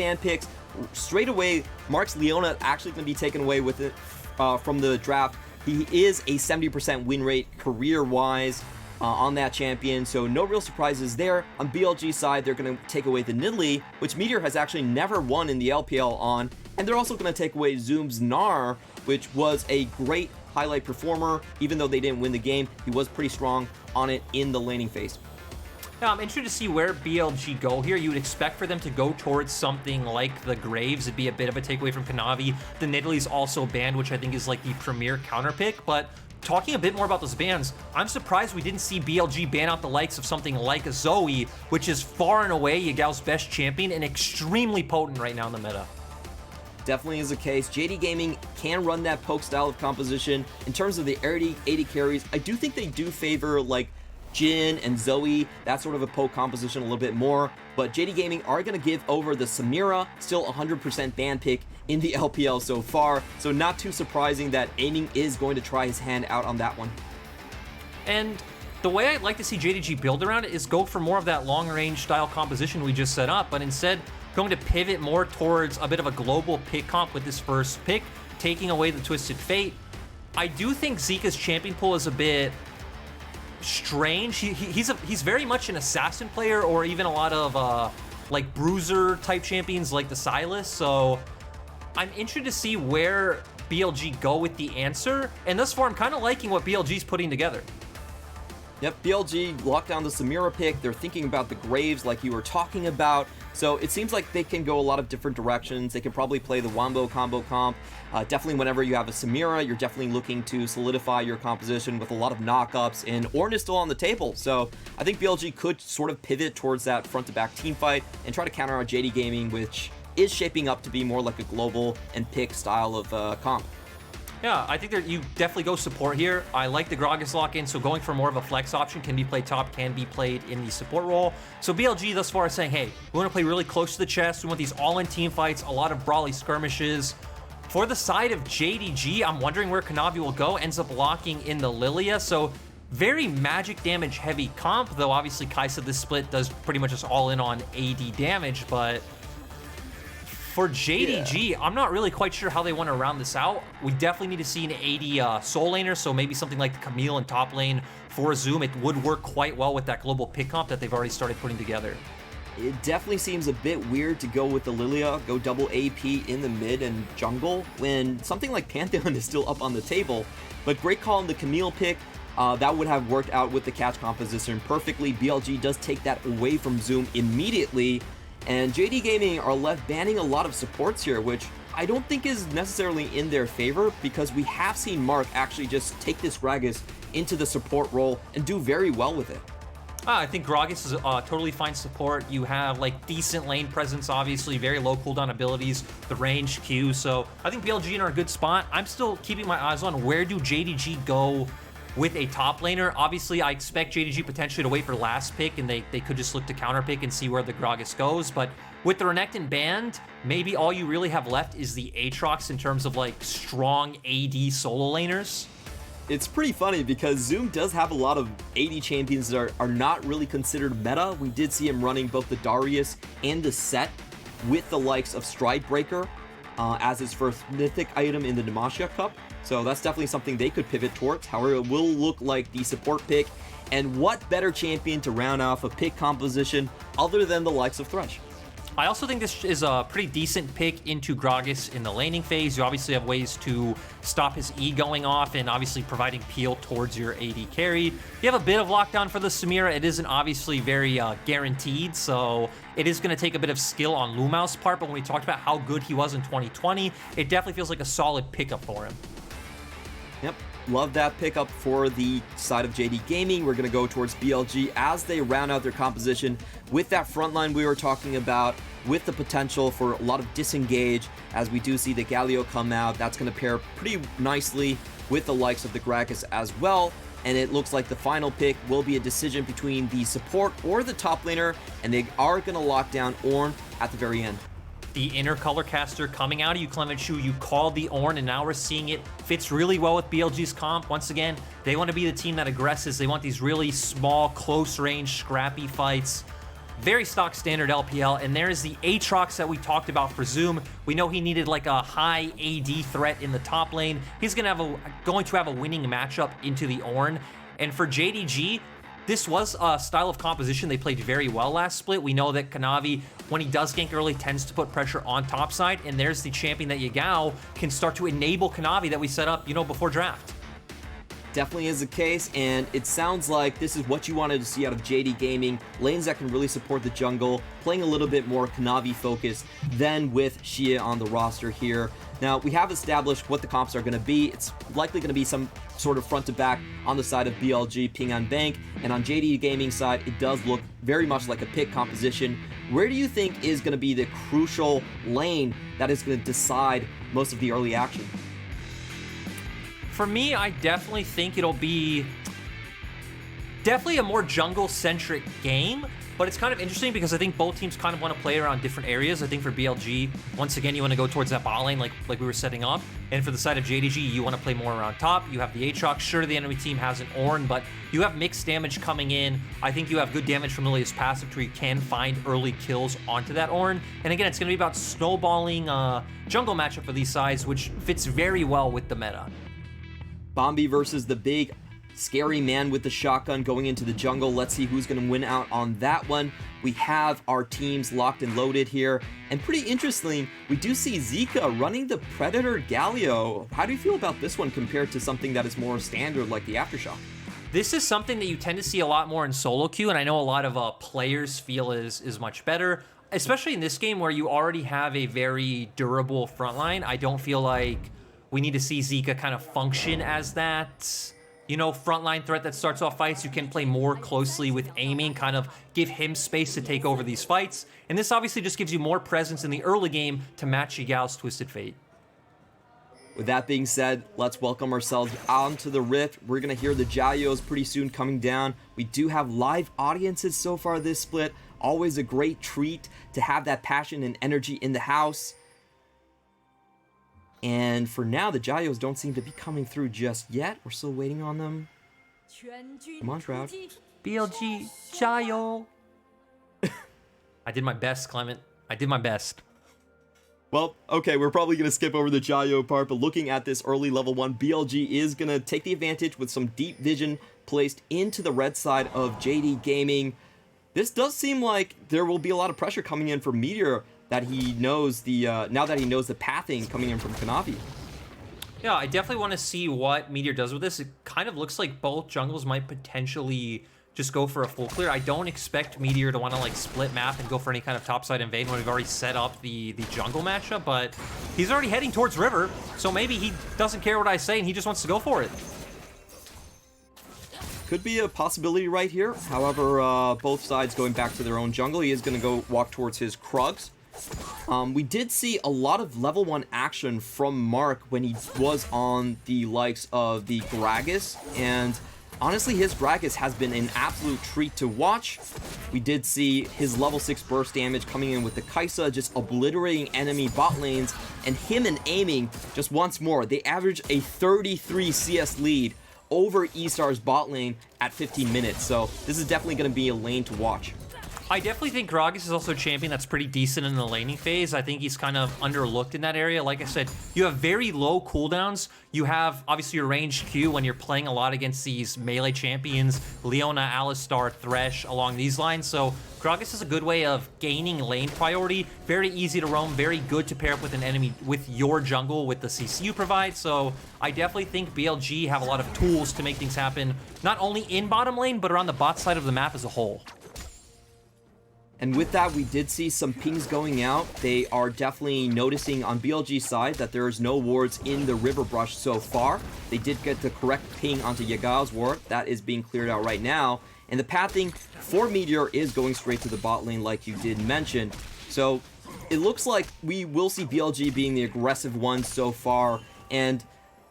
ban picks. Straight away, Mark's Leona actually going to be taken away with it from the draft. He is a 70% win rate career-wise on that champion, so no real surprises there. On BLG's side, they're going to take away the Nidalee, which Meteor has actually never won in the LPL on, and they're also going to take away Zoom's Gnar, which was a great highlight performer. Even though they didn't win the game, he was pretty strong on it in the laning phase. Now, I'm interested to see where BLG go here. You would expect for them to go towards something like the Graves. It'd be a bit of a takeaway from Kanavi. The Nidalee's also banned, which I think is like the premier counter pick. But talking a bit more about those bans, I'm surprised we didn't see BLG ban out the likes of something like a Zoe, which is far and away Yagao's best champion and extremely potent right now in the meta. Definitely is the case. JD Gaming can run that poke style of composition. In terms of the 80 carries, I do think they do favor like Jin and Zoe, that sort of a poke composition a little bit more, but JD Gaming are going to give over the Samira, still 100% ban pick in the LPL so far, so not too surprising that Aiming is going to try his hand out on that one. And the way I'd like to see JDG build around it is go for more of that long-range style composition we just set up, but instead going to pivot more towards a bit of a global pick comp with this first pick, taking away the Twisted Fate. I do think Zika's champion pool is a bit strange. He's very much an assassin player, or even a lot of like bruiser type champions like the Silas. So I'm interested to see where BLG go with the answer, and thus far I'm kind of liking what BLG's putting together. Yep, BLG locked down the Samira pick. They're thinking about the Graves like you were talking about. So it seems like they can go a lot of different directions. They can probably play the Wombo combo comp. Definitely whenever you have a Samira, you're definitely looking to solidify your composition with a lot of knockups, and Ornn is still on the table. So I think BLG could sort of pivot towards that front-to-back team fight and try to counter out JD Gaming, which is shaping up to be more like a global and pick style of comp. Yeah, I think that you definitely go support here. I like the Gragas lock-in, so going for more of a flex option, can be played top, can be played in the support role. So BLG thus far is saying, hey, we want to play really close to the chest. We want these all-in team fights, a lot of brawly skirmishes. For the side of JDG, I'm wondering where Kanavi will go. Ends up locking in the Lilia, so very magic damage heavy comp, though obviously Kai said this split does pretty much just all in on AD damage, but for JDG, I'm not really quite sure how they want to round this out. We definitely need to see an AD soul laner, so maybe something like the Camille in top lane for Zoom. It would work quite well with that global pick comp that they've already started putting together. It definitely seems a bit weird to go with the Lilia, go double AP in the mid and jungle, when something like Pantheon is still up on the table. But great call on the Camille pick. That would have worked out with the catch composition perfectly. BLG does take that away from Zoom immediately. And JD Gaming are left banning a lot of supports here, which I don't think is necessarily in their favor, because we have seen Mark actually just take this Gragas into the support role and do very well with it. I think Gragas is totally fine support. You have like decent lane presence, obviously, very low cooldown abilities, the range Q, so I think BLG are in a good spot. I'm still keeping my eyes on where do JDG go with a top laner. Obviously, I expect JDG potentially to wait for last pick, and they could just look to counter pick and see where the Gragas goes. But with the Renekton banned, maybe all you really have left is the Aatrox in terms of like strong AD solo laners. It's pretty funny because Zoom does have a lot of AD champions that are not really considered meta. We did see him running both the Darius and the Set with the likes of Stridebreaker as his first mythic item in the Demacia Cup. So that's definitely something they could pivot towards. However, it will look like the support pick. And what better champion to round off a pick composition other than the likes of Thresh? I also think this is a pretty decent pick into Gragas in the laning phase. You obviously have ways to stop his E going off and obviously providing peel towards your AD carry. You have a bit of lockdown for the Samira. It isn't obviously very guaranteed, so it is going to take a bit of skill on Lumau's part, but when we talked about how good he was in 2020, it definitely feels like a solid pickup for him. Yep, love that pickup for the side of JD Gaming. We're going to go towards BLG as they round out their composition with that front line we were talking about, with the potential for a lot of disengage as we do see the Galio come out. That's going to pair pretty nicely with the likes of the Gragas as well. And it looks like the final pick will be a decision between the support or the top laner, and they are going to lock down Ornn at the very end. The inner color caster coming out of you, Clement Shu. You called the Ornn, and now we're seeing it. Fits really well with BLG's comp. Once again, they want to be the team that aggresses. They want these really small, close-range, scrappy fights. very stock standard LPL, and there's the Aatrox that we talked about for Zoom. We know he needed like a high AD threat in the top lane. He's going to have a winning matchup into the Ornn. And for JDG, this was a style of composition they played very well last split. We know that Kanavi, when he does gank early, tends to put pressure on top side, and there's the champion that Yagao can start to enable Kanavi that we set up, before draft. Definitely is the case, and it sounds like this is what you wanted to see out of JD Gaming. Lanes that can really support the jungle, playing a little bit more Kanavi focused than with Xia on the roster here. Now, we have established what the comps are going to be. It's likely going to be some sort of front to back on the side of BLG, Ping on Bank, and on JD Gaming side, it does look very much like a pick composition. Where do you think is going to be the crucial lane that is going to decide most of the early action? For me, I definitely think it'll be a more jungle-centric game, but it's kind of interesting because I think both teams kind of want to play around different areas. I think for BLG, once again, you want to go towards that bot lane like we were setting up, and for the side of JDG, you want to play more around top. You have the Aatrox. Sure, the enemy team has an Ornn, but you have mixed damage coming in. I think you have good damage from Lilia's passive, where you can find early kills onto that Ornn. And again, it's going to be about snowballing jungle matchup for these sides, which fits very well with the meta. Bombi versus the big scary man with the shotgun going into the jungle. Let's see who's going to win out on that one. We have our teams locked and loaded here. And pretty interesting, we do see Zika running the Predator Galio. How do you feel about this one compared to something that is more standard like the Aftershock? This is something that you tend to see a lot more in solo queue, and I know a lot of players feel is much better, especially in this game where you already have a very durable frontline. I don't feel like we need to see Zika kind of function as that, frontline threat that starts off fights. You can play more closely with aiming, kind of give him space to take over these fights. And this obviously just gives you more presence in the early game to match Yagao's Twisted Fate. With that being said, let's welcome ourselves onto the Rift. We're going to hear the Jayos pretty soon coming down. We do have live audiences so far this split. Always a great treat to have that passion and energy in the house. And for now, the Jayos don't seem to be coming through just yet. We're still waiting on them. Come on, Shroud. BLG, Jayo. I did my best, Clement. I did my best. Well, okay, we're probably going to skip over the Jayo part, but looking at this early level 1, BLG is going to take the advantage with some deep vision placed into the red side of JD Gaming. This does seem like there will be a lot of pressure coming in for Meteor, that he knows now that he knows the pathing coming in from Kanavi. Yeah, I definitely want to see what Meteor does with this. It kind of looks like both jungles might potentially just go for a full clear. I don't expect Meteor to want to split map and go for any kind of topside invade when we've already set up the jungle matchup, but he's already heading towards river, so maybe he doesn't care what I say and he just wants to go for it. Could be a possibility right here. However, both sides going back to their own jungle. He is going to go walk towards his Krugs. We did see a lot of level 1 action from Mark when he was on the likes of the Gragas, and honestly his Gragas has been an absolute treat to watch. We did see his level 6 burst damage coming in with the Kaisa, just obliterating enemy bot lanes, and him and aiming just once more. They average a 33 CS lead over E-Star's bot lane at 15 minutes, so this is definitely going to be a lane to watch. I definitely think Gragas is also a champion that's pretty decent in the laning phase. I think he's kind of underlooked in that area. Like I said, you have very low cooldowns. You have, obviously, your ranged Q when you're playing a lot against these melee champions, Leona, Alistar, Thresh, along these lines. So Gragas is a good way of gaining lane priority. Very easy to roam, very good to pair up with an enemy with your jungle, with the CC you provide. So I definitely think BLG have a lot of tools to make things happen, not only in bottom lane, but around the bot side of the map as a whole. And with that, we did see some pings going out. They are definitely noticing on BLG's side that there is no wards in the river brush so far. They did get the correct ping onto Yagao's ward. That is being cleared out right now. And the pathing for Meteor is going straight to the bot lane like you did mention. So it looks like we will see BLG being the aggressive one so far, and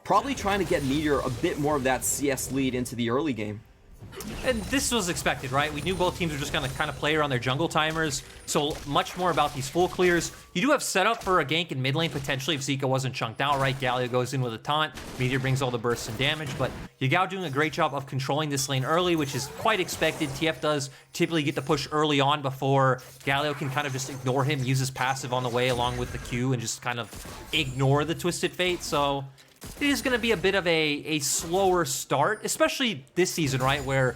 probably trying to get Meteor a bit more of that CS lead into the early game. And this was expected, right? We knew both teams were just going to kind of play around their jungle timers, so much more about these full clears. You do have setup for a gank in mid lane, potentially, if Zika wasn't chunked out, right? Galio goes in with a taunt, Meteor brings all the bursts and damage, but Yagao doing a great job of controlling this lane early, which is quite expected. TF does typically get the push early on before Galio can kind of just ignore him, use his passive on the way along with the Q, and just kind of ignore the Twisted Fate, so it is going to be a bit of a slower start, especially this season, right, where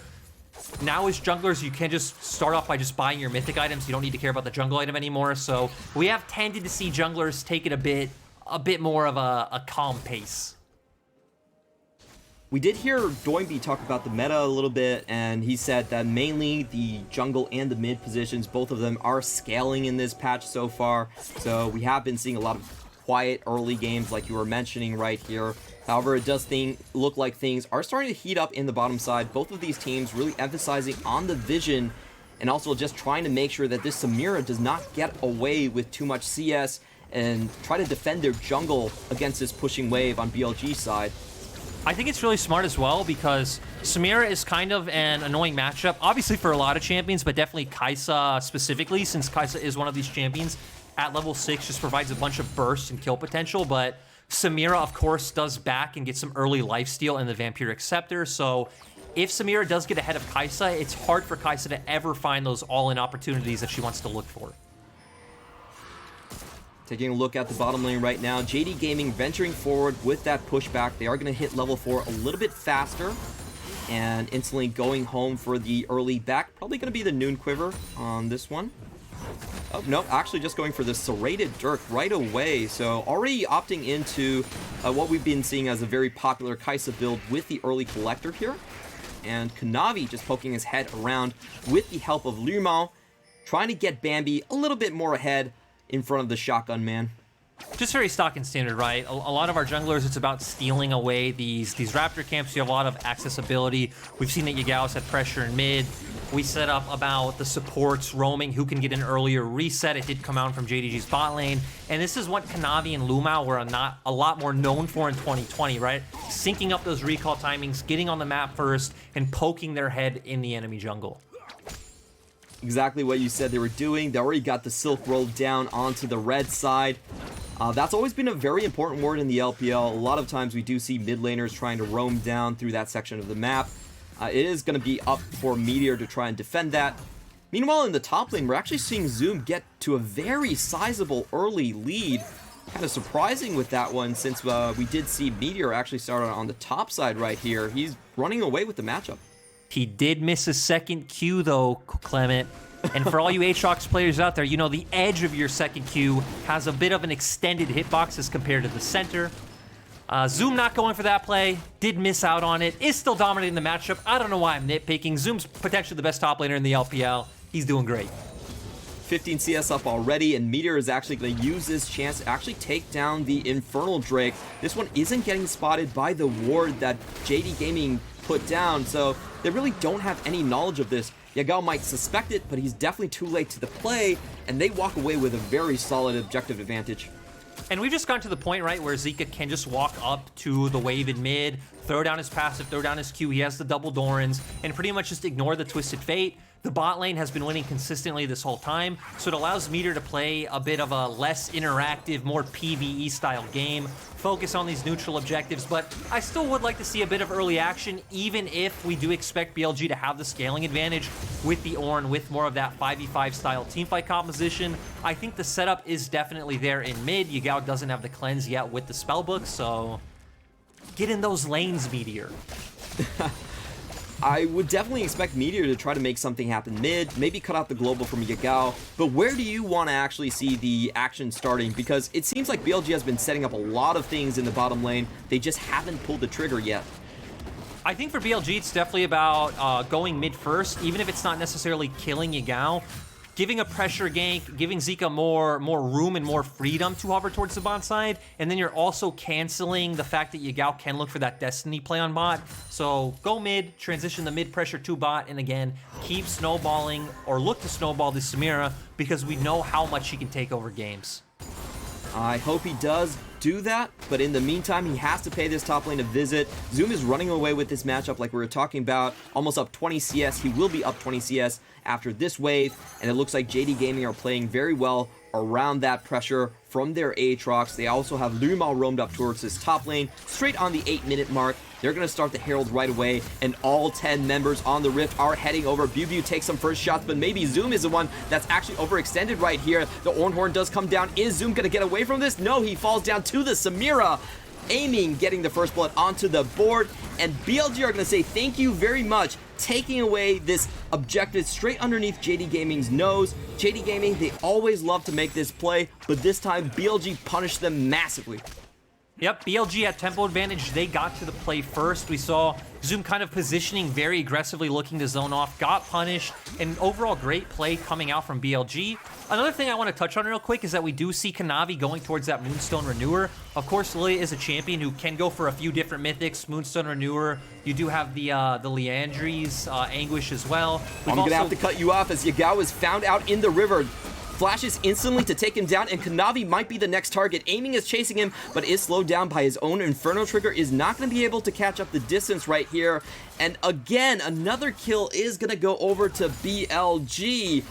now as junglers, you can just start off by just buying your mythic items. You don't need to care about the jungle item anymore. So we have tended to see junglers take it a bit more of a calm pace. We did hear Doinby talk about the meta a little bit, and he said that mainly the jungle and the mid positions, both of them are scaling in this patch so far. So we have been seeing a lot of quiet early games like you were mentioning right here. However, it does look like things are starting to heat up in the bottom side. Both of these teams really emphasizing on the vision and also just trying to make sure that this Samira does not get away with too much CS and try to defend their jungle against this pushing wave on BLG side. I think it's really smart as well because Samira is kind of an annoying matchup, obviously for a lot of champions, but definitely Kai'Sa specifically, since Kai'Sa is one of these champions at level 6, just provides a bunch of burst and kill potential, but Samira, of course, does back and get some early lifesteal in the Vampiric Scepter, so if Samira does get ahead of Kai'Sa, it's hard for Kai'Sa to ever find those all-in opportunities that she wants to look for. Taking a look at the bottom lane right now, JD Gaming venturing forward with that pushback. They are going to hit level 4 a little bit faster and instantly going home for the early back. Probably going to be the Noon Quiver on this one. Oh, no, actually just going for the Serrated Dirk right away. So already opting into what we've been seeing as a very popular Kai'Sa build with the early Collector here. And Kanavi just poking his head around with the help of Lumao, trying to get Bambi a little bit more ahead in front of the Shotgun Man. Just very stock and standard, right? A lot of our junglers, it's about stealing away these Raptor camps. You have a lot of accessibility. We've seen that Yagao's had pressure in mid. We set up about the supports roaming, who can get an earlier reset. It did come out from JDG's bot lane. And this is what Kanavi and Lumao were a lot more known for in 2020, right? Syncing up those recall timings, getting on the map first, and poking their head in the enemy jungle. Exactly what you said they were doing. They already got the Silk rolled down onto the red side. That's always been a very important word in the LPL. A lot of times we do see mid laners trying to roam down through that section of the map. It is going to be up for Meteor to try and defend that. Meanwhile, in the top lane, we're actually seeing Zoom get to a very sizable early lead. Kind of surprising with that one, since we did see Meteor actually start on the top side right here. He's running away with the matchup. He did miss a second Q, though, Clement. And for all you Aatrox players out there, you know the edge of your second Q has a bit of an extended hitbox as compared to the center. Zoom not going for that play, did miss out on it, is still dominating the matchup. I don't know why I'm nitpicking. Zoom's potentially the best top laner in the LPL. He's doing great. 15 CS up already, and Meteor is actually going to use this chance to actually take down the Infernal Drake. This one isn't getting spotted by the ward that JD Gaming put down, so they really don't have any knowledge of this. Yagao might suspect it, but he's definitely too late to the play, and they walk away with a very solid objective advantage. And we've just gotten to the point, right, where Zika can just walk up to the wave in mid, throw down his passive, throw down his Q, he has the double Dorans, and pretty much just ignore the Twisted Fate. The bot lane has been winning consistently this whole time, so it allows Meteor to play a bit of a less interactive, more PvE style game, focus on these neutral objectives, but I still would like to see a bit of early action, even if we do expect BLG to have the scaling advantage with the Ornn, with more of that 5v5 style teamfight composition. I think the setup is definitely there in mid. Yagao doesn't have the cleanse yet with the spellbook, so get in those lanes, Meteor. I would definitely expect Meteor to try to make something happen mid, maybe cut out the global from Yagao, but where do you want to actually see the action starting? Because it seems like BLG has been setting up a lot of things in the bottom lane, they just haven't pulled the trigger yet. I think for BLG, it's definitely about going mid first, even if it's not necessarily killing Yagao. Giving a pressure gank, giving Zika more room and more freedom to hover towards the bot side, and then you're also canceling the fact that Yagao can look for that Destiny play on bot. So go mid, transition the mid pressure to bot, and again, keep snowballing or look to snowball this Samira because we know how much she can take over games. I hope he does do that, but in the meantime, he has to pay this top lane a visit. Zoom is running away with this matchup like we were talking about, almost up 20 CS. He will be up 20 CS after this wave, and it looks like JD Gaming are playing very well around that pressure from their Aatrox. They also have Lumal roamed up towards this top lane, straight on the 8-minute mark. They're going to start the Herald right away, and all 10 members on the Rift are heading over. BLG takes some first shots, but maybe Zoom is the one that's actually overextended right here. The Ornhorn does come down. Is Zoom going to get away from this? No, he falls down to the Samira. Aiming, getting the first blood onto the board, and BLG are going to say thank you very much, taking away this objective straight underneath JD Gaming's nose. JD Gaming, they always love to make this play, but this time BLG punished them massively. Yep, BLG at tempo advantage, they got to the play first. We saw Zoom kind of positioning very aggressively, looking to zone off, got punished, and overall great play coming out from BLG. Another thing I want to touch on real quick is that we do see Kanavi going towards that Moonstone Renewer. Of course, Lilia is a champion who can go for a few different mythics. Moonstone Renewer, you do have the Leandry's Anguish as well. I'm going to have to cut you off as Yagao is found out in the river. Flashes instantly to take him down, and Kanavi might be the next target. Aiming is chasing him, but is slowed down by his own Inferno Trigger, is not going to be able to catch up the distance right here. And again, another kill is going to go over to BLG.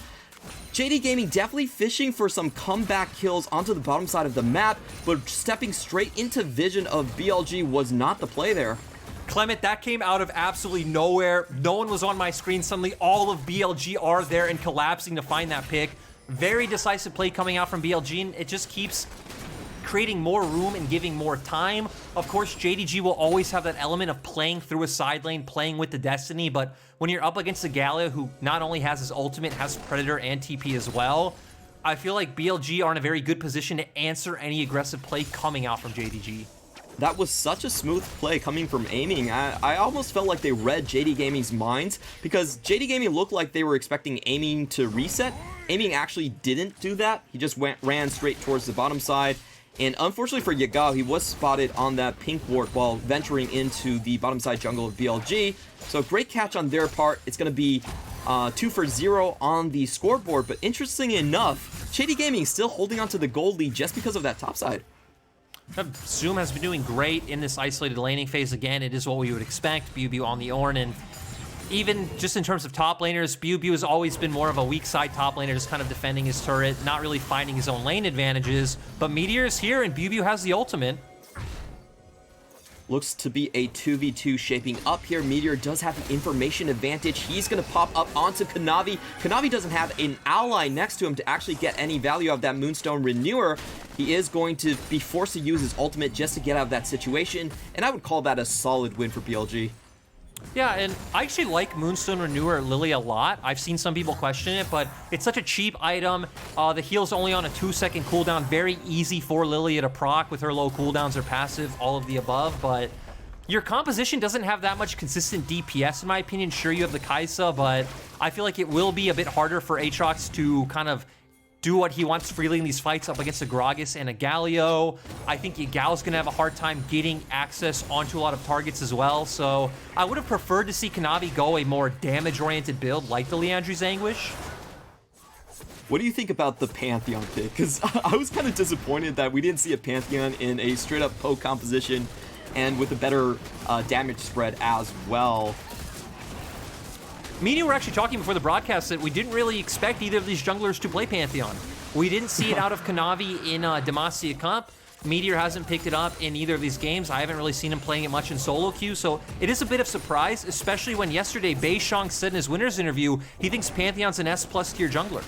JD Gaming definitely fishing for some comeback kills onto the bottom side of the map, but stepping straight into vision of BLG was not the play there. Clement, that came out of absolutely nowhere. No one was on my screen. Suddenly, all of BLG are there and collapsing to find that pick. Very decisive play coming out from BLG, and it just keeps creating more room and giving more time. Of course, JDG will always have that element of playing through a side lane, playing with the Destiny, but when you're up against a Galio who not only has his ultimate, has Predator and TP as well, I feel like BLG are in a very good position to answer any aggressive play coming out from JDG. That was such a smooth play coming from Aiming. I almost felt like they read JD Gaming's minds, because JD Gaming looked like they were expecting Aiming to reset. Aiming actually didn't do that. He just ran straight towards the bottom side. And unfortunately for Yagao, he was spotted on that pink ward while venturing into the bottom side jungle of BLG. So great catch on their part. It's going to be 2 for 0 on the scoreboard. But interesting enough, JD Gaming still holding on to the gold lead just because of that top side. Zoom has been doing great in this isolated laning phase. Again, it is what we would expect. BLG on the Ornn, and even just in terms of top laners, BLG has always been more of a weak side top laner, just kind of defending his turret, not really finding his own lane advantages. But Meteor is here, and BLG has the ultimate. Looks to be a 2v2 shaping up here. Meteor does have the information advantage. He's going to pop up onto Kanavi. Kanavi doesn't have an ally next to him to actually get any value of that Moonstone Renewer. He is going to be forced to use his ultimate just to get out of that situation, and I would call that a solid win for BLG. Yeah, and I actually like Moonstone Renewer Lily a lot. I've seen some people question it, but it's such a cheap item. The heal's only on a 2-second cooldown. Very easy for Lilia to proc with her low cooldowns or passive, all of the above, but your composition doesn't have that much consistent DPS, in my opinion. Sure, you have the Kai'Sa, but I feel like it will be a bit harder for Aatrox to kind of do what he wants freely in these fights up against a Gragas and a Galio. I think Yagao's gonna have a hard time getting access onto a lot of targets as well, so I would have preferred to see Kanavi go a more damage-oriented build like the Leandry's Anguish. What do you think about the Pantheon pick? Because I was kind of disappointed that we didn't see a Pantheon in a straight-up poke composition and with a better damage spread as well. Me and you were actually talking before the broadcast that we didn't really expect either of these junglers to play Pantheon. We didn't see it out of Kanavi in Demacia Cup. Meteor hasn't picked it up in either of these games. I haven't really seen him playing it much in solo queue, so it is a bit of surprise, especially when yesterday Beishang said in his winner's interview he thinks Pantheon's an S+ tier jungler.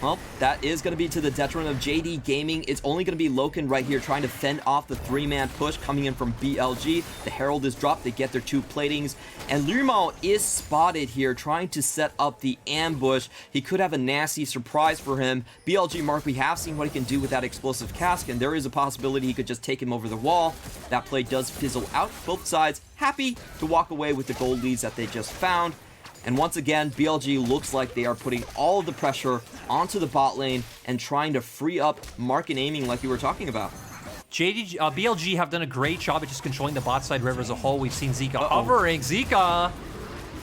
Well, that is going to be to the detriment of JD Gaming. It's only going to be Loken right here trying to fend off the 3-man push coming in from BLG. The Herald is dropped. They get their 2 platings. And Lumal is spotted here trying to set up the ambush. He could have a nasty surprise for him. BLG Mark, we have seen what he can do with that explosive cask, and there is a possibility he could just take him over the wall. That play does fizzle out. Both sides happy to walk away with the gold leads that they just found. And once again, BLG looks like they are putting all of the pressure onto the bot lane and trying to free up Mark and Aiming like you were talking about. BLG have done a great job at just controlling the bot side river as a whole. We've seen Zika hovering. Zika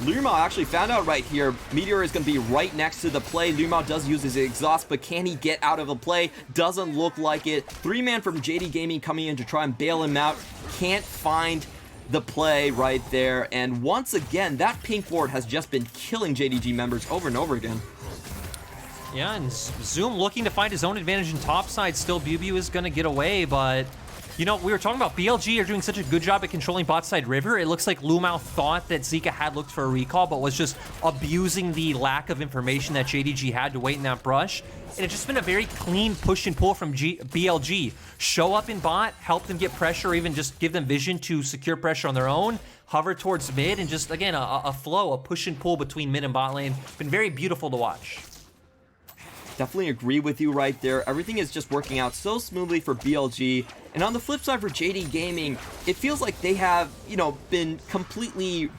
Luma actually found out right here. Meteor is going to be right next to the play. Luma does use his exhaust, but can he get out of the play? Doesn't look like it. 3-man from JD Gaming coming in to try and bail him out. Can't find the play right there. And once again, that pink ward has just been killing JDG members over and over again. Yeah, and Zoom looking to find his own advantage in top side. Still, Bubu is going to get away, but... You know, we were talking about BLG are doing such a good job at controlling bot side river. It looks like Lumao thought that Zika had looked for a recall, but was just abusing the lack of information that JDG had to wait in that brush. And it's just been a very clean push and pull from BLG. Show up in bot, help them get pressure, or even just give them vision to secure pressure on their own. Hover towards mid, and just, again, a flow, a push and pull between mid and bot lane. Been very beautiful to watch. Definitely agree with you right there. Everything is just working out so smoothly for BLG. And on the flip side for JD Gaming, it feels like they have, you know, been completely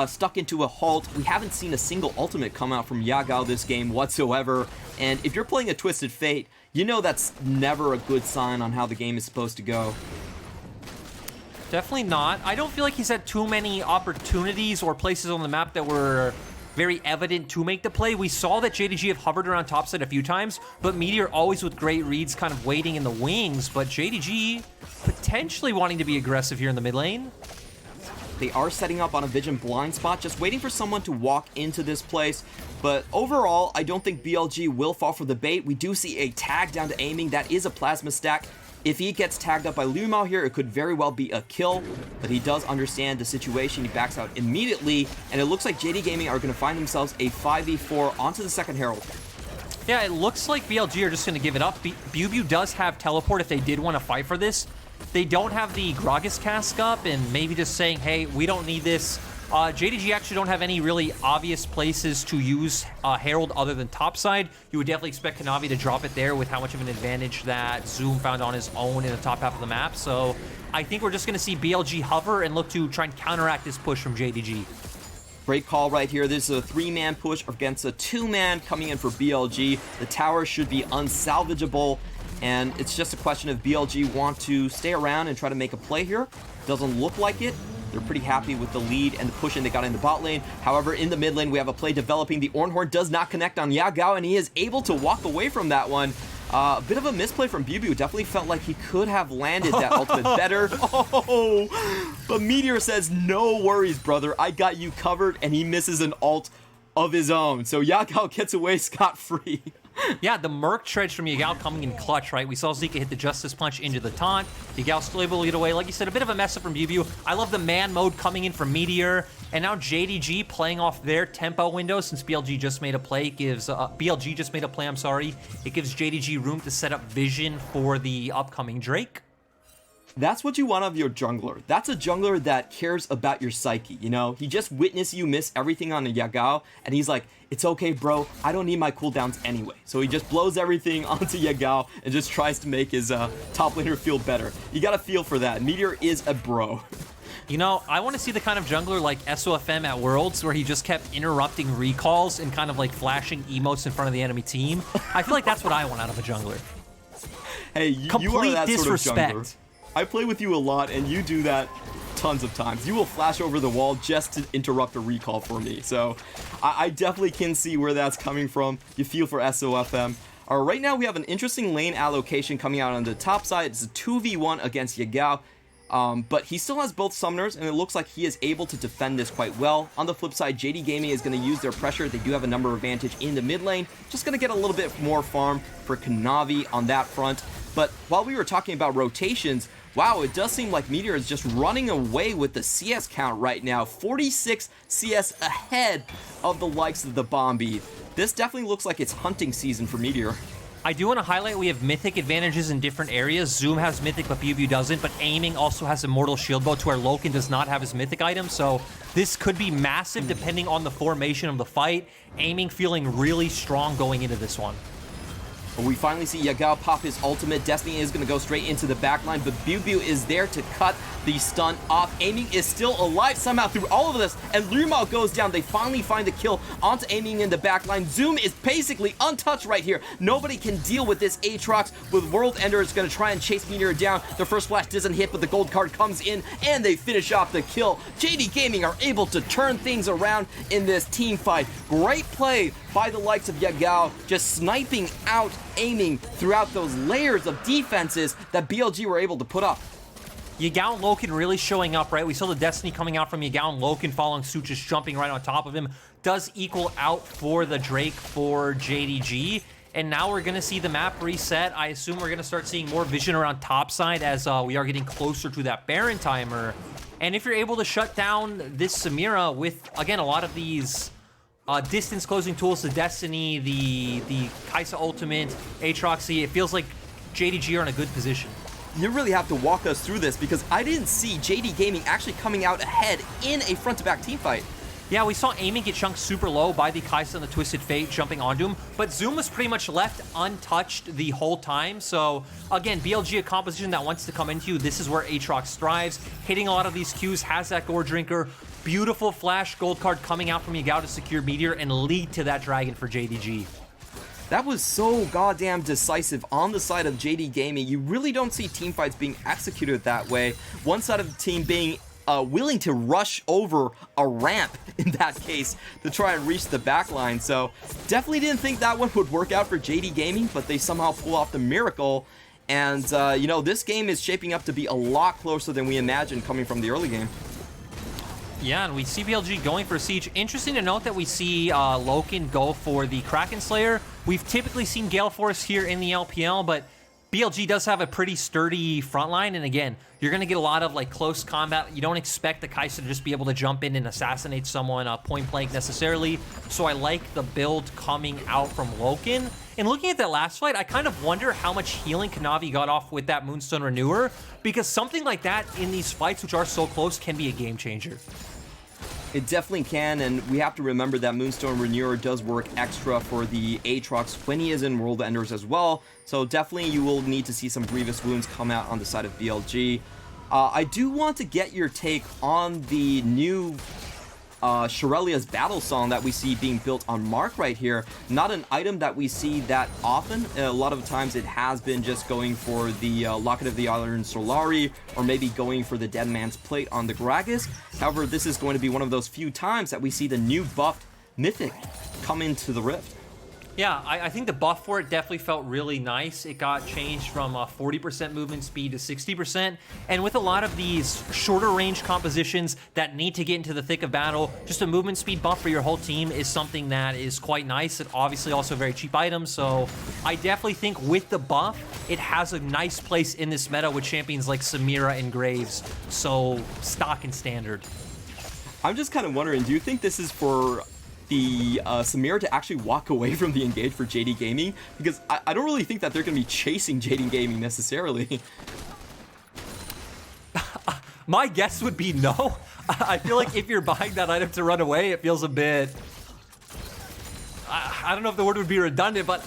stuck into a halt. We haven't seen a single ultimate come out from Yagao this game whatsoever. And if you're playing a Twisted Fate, you know that's never a good sign on how the game is supposed to go. Definitely not. I don't feel like he's had too many opportunities or places on the map that were very evident to make the play. We saw that JDG have hovered around topside a few times, but Meteor always with great reads, kind of waiting in the wings, but JDG potentially wanting to be aggressive here in the mid lane. They are setting up on a vision blind spot, just waiting for someone to walk into this place. But overall, I don't think BLG will fall for the bait. We do see a tag down to aiming. That is a plasma stack. If he gets tagged up by Lumao here, it could very well be a kill, but he does understand the situation. He backs out immediately, and it looks like JD Gaming are going to find themselves a 5v4 onto the second Herald. Yeah, it looks like BLG are just going to give it up. Bubu does have teleport if they did want to fight for this. They don't have the Gragas cask up, and maybe just saying, hey, we don't need this. JDG actually don't have any really obvious places to use Herald other than topside. You would definitely expect Kanavi to drop it there with how much of an advantage that Zoom found on his own in the top half of the map. So I think we're just going to see BLG hover and look to try and counteract this push from JDG. Great call right here. This is a 3-man push against a 2-man coming in for BLG. The tower should be unsalvageable, and it's just a question of BLG want to stay around and try to make a play here. Doesn't look like it. They're pretty happy with the lead and the push in they got in the bot lane. However, in the mid lane, we have a play developing. The Ornhorn does not connect on Yagao, and he is able to walk away from that one. A bit of a misplay from Bubu. Definitely felt like he could have landed that ultimate better. Oh, but Meteor says, no worries, brother. I got you covered, and he misses an ult of his own. So Yagao gets away scot-free. Yeah, the Merc Treads from Yagao coming in clutch, right? We saw Zika hit the Justice Punch into the taunt. Yagao still able to get away. Like you said, a bit of a mess up from Bubu. I love the man mode coming in from Meteor. And now JDG playing off their tempo window since BLG just made a play. It gives BLG just made a play, I'm sorry. It gives JDG room to set up vision for the upcoming Drake. That's what you want of your jungler. That's a jungler that cares about your psyche, you know? He just witnessed you miss everything on a Yagao, and he's like, it's okay, bro. I don't need my cooldowns anyway. So he just blows everything onto Yagao and just tries to make his top laner feel better. You gotta feel for that. Meteor is a bro. You know, I want to see the kind of jungler like SOFM at Worlds where he just kept interrupting recalls and kind of like flashing emotes in front of the enemy team. I feel like that's what I want out of a jungler. Hey, you Complete are that disrespect. Sort of jungler. I play with you a lot, and you do that tons of times. You will flash over the wall just to interrupt a recall for me. So I definitely can see where that's coming from. You feel for SOFM. Right now, we have an interesting lane allocation coming out on the top side. It's a 2v1 against Yagao. But he still has both summoners, and it looks like he is able to defend this quite well. On the flip side, JD Gaming is going to use their pressure. They do have a number advantage in the mid lane. Just going to get a little bit more farm for Kanavi on that front. But while we were talking about rotations, wow, it does seem like Meteor is just running away with the CS count right now. 46 CS ahead of the likes of the Bombi. This definitely looks like it's hunting season for Meteor. I do want to highlight we have mythic advantages in different areas. Zoom has mythic, but Bubu doesn't. But Aiming also has Immortal Shield Bow to where Loken does not have his mythic item. So this could be massive depending on the formation of the fight. Aiming feeling really strong going into this one. But we finally see Yagao pop his ultimate. Destiny is going to go straight into the backline, but Biu is there to cut the stun off. Aiming is still alive somehow through all of this, and Lumao goes down. They finally find the kill onto Aiming in the backline. Zoom is basically untouched right here. Nobody can deal with this Aatrox, with World Ender is going to try and chase Meteor down. The first flash doesn't hit, but the gold card comes in, and they finish off the kill. JD Gaming are able to turn things around in this team fight. Great play by the likes of Yagao, just sniping out Aiming throughout those layers of defenses that BLG were able to put up. Yagao and Loken really showing up, right? We saw the Destiny coming out from Yagao and Loken following suit, just jumping right on top of him. Does equal out for the Drake for JDG. And now we're going to see the map reset. I assume we're going to start seeing more vision around topside as we are getting closer to that Baron timer. And if you're able to shut down this Samira with, again, a lot of these distance closing tools, the Destiny, the Kai'Sa ultimate, Aatrox, it feels like JDG are in a good position. You really have to walk us through this because I didn't see JD Gaming actually coming out ahead in a front-to-back team fight. Yeah, we saw Aiming get chunked super low by the Kai'Sa and the Twisted Fate jumping onto him, but Zoom was pretty much left untouched the whole time. So, again, BLG, a composition that wants to come into you. This is where Aatrox thrives. Hitting a lot of these Qs, has that Gore Drinker. Beautiful flash gold card coming out from Yagao to secure Meteor and lead to that Dragon for JDG. That was so goddamn decisive on the side of JD Gaming. You really don't see team fights being executed that way. One side of the team being willing to rush over a ramp in that case to try and reach the back line. So definitely didn't think that one would work out for JD Gaming, but they somehow pull off the miracle. And, you know, this game is shaping up to be a lot closer than we imagined coming from the early game. Yeah, and we see BLG going for Siege. Interesting to note that we see Loken go for the Kraken Slayer. We've typically seen Gale Force here in the LPL, but BLG does have a pretty sturdy front line, and again, you're going to get a lot of like close combat. You don't expect the Kai'Sa to just be able to jump in and assassinate someone point blank necessarily, so I like the build coming out from Loken. And looking at that last fight, I kind of wonder how much healing Kanavi got off with that Moonstone Renewer, because something like that in these fights, which are so close, can be a game changer. It definitely can, and we have to remember that Moonstone Renewer does work extra for the Aatrox when he is in World Enders as well, so definitely you will need to see some Grievous Wounds come out on the side of BLG. I do want to get your take on the new Shirelia's battle song that we see being built on Mark right here. Not an item that we see that often. A lot of times it has been just going for the Locket of the Iron Solari, or maybe going for the Dead Man's Plate on the Gragas. However, this is going to be one of those few times that we see the new buffed Mythic come into the Rift. Yeah, I think the buff for it definitely felt really nice. It got changed from 40% movement speed to 60%. And with a lot of these shorter range compositions that need to get into the thick of battle, just a movement speed buff for your whole team is something that is quite nice. And obviously also a very cheap item. So I definitely think with the buff, it has a nice place in this meta with champions like Samira and Graves. So stock and standard. I'm just kind of wondering, do you think this is for the Samira to actually walk away from the engage for JD Gaming? Because I don't really think that they're going to be chasing JD Gaming necessarily. My guess would be no. I feel like if you're buying that item to run away, it feels a bit... I don't know if the word would be redundant, but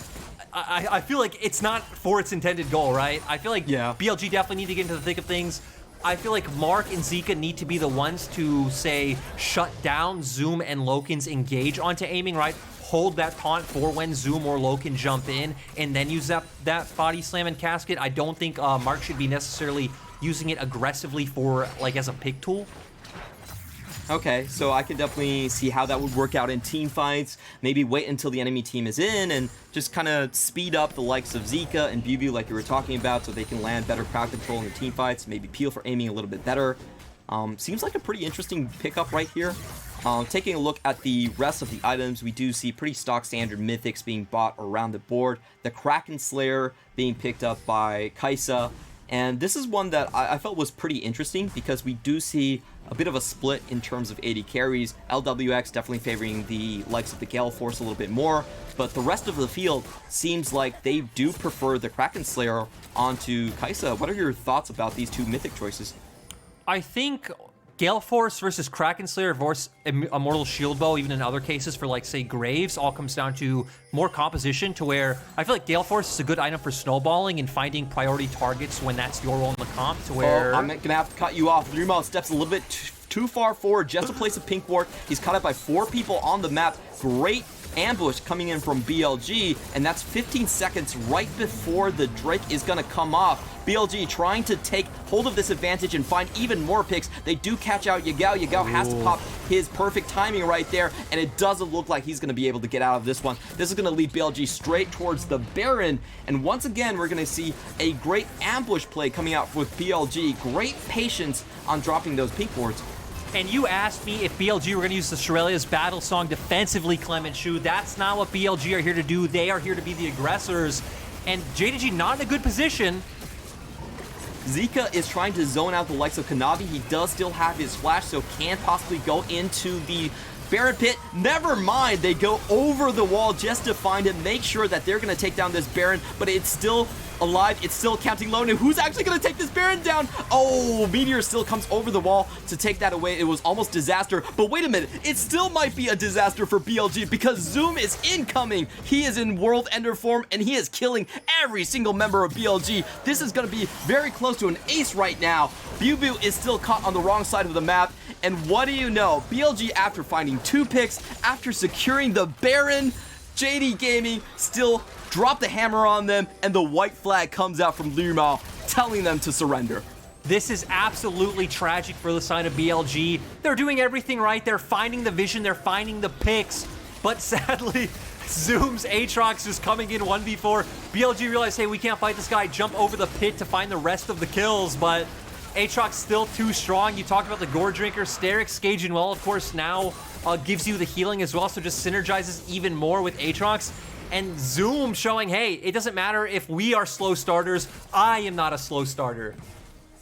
I feel like it's not for its intended goal, right? I feel like BLG definitely need to get into the thick of things. I feel like Mark and Zika need to be the ones to, say, shut down Zoom and Loken's engage onto Aiming, right? Hold that taunt for when Zoom or Loken jump in, and then use that body slam and casket. I don't think Mark should be necessarily using it aggressively for, like, as a pick tool. Okay, so I can definitely see how that would work out in team fights. Maybe wait until the enemy team is in and just kind of speed up the likes of Zika and Biu like you were talking about so they can land better crowd control in the team fights. Maybe peel for aiming a little bit better. Seems like a pretty interesting pickup right here. Taking a look at the rest of the items, we do see pretty stock standard mythics being bought around the board. The Kraken Slayer being picked up by Kai'Sa. And this is one that I felt was pretty interesting because we do see a bit of a split in terms of AD carries. LWX definitely favoring the likes of the Gale Force a little bit more, but the rest of the field seems like they do prefer the Kraken Slayer onto Kai'Sa. What are your thoughts about these two mythic choices? I think Gale Force versus Kraken Slayer versus Immortal Shield Bow, even in other cases for like, say, Graves, all comes down to more composition to where I feel like Gale Force is a good item for snowballing and finding priority targets when that's your role in the comp to where... Oh, I'm going to have to cut you off. Lirima steps a little bit too far forward just to place a pink ward. He's caught up by 4 people on the map. Great ambush coming in from BLG, and that's 15 seconds right before the Drake is going to come off. BLG trying to take hold of this advantage and find even more picks. They do catch out Yagao. Yagao has to pop his perfect timing right there, and it doesn't look like he's going to be able to get out of this one. This is going to lead BLG straight towards the Baron, and once again, we're going to see a great ambush play coming out with BLG. Great patience on dropping those pink wards. And you asked me if BLG were going to use the Shurelya's battle song defensively, Clement Shu. That's not what BLG are here to do. They are here to be the aggressors. And JDG not in a good position. Zika is trying to zone out the likes of Kanavi. He does still have his flash, so can't possibly go into the Baron pit. Never mind, they go over the wall just to find him, make sure that they're going to take down this Baron, but it's still alive. It's still counting low. And who's actually going to take this Baron down? Oh, Meteor still comes over the wall to take that away. It was almost disaster. But wait a minute. It still might be a disaster for BLG because Zoom is incoming. He is in World Ender form and he is killing every single member of BLG. This is going to be very close to an ace right now. Bubu is still caught on the wrong side of the map. And what do you know? BLG, after finding 2 picks, after securing the Baron, JD Gaming still drop the hammer on them, and the white flag comes out from Lirima telling them to surrender. This is absolutely tragic for the side of BLG. They're doing everything right. They're finding the vision. They're finding the picks. But sadly, Zoom's Aatrox is coming in 1v4. BLG realized, hey, we can't fight this guy. Jump over the pit to find the rest of the kills, but Aatrox still too strong. You talked about the Gore Drinker. Sterix Gauging well, of course, now gives you the healing as well, so just synergizes even more with Aatrox. And Zoom showing, hey, it doesn't matter if we are slow starters. I am not a slow starter.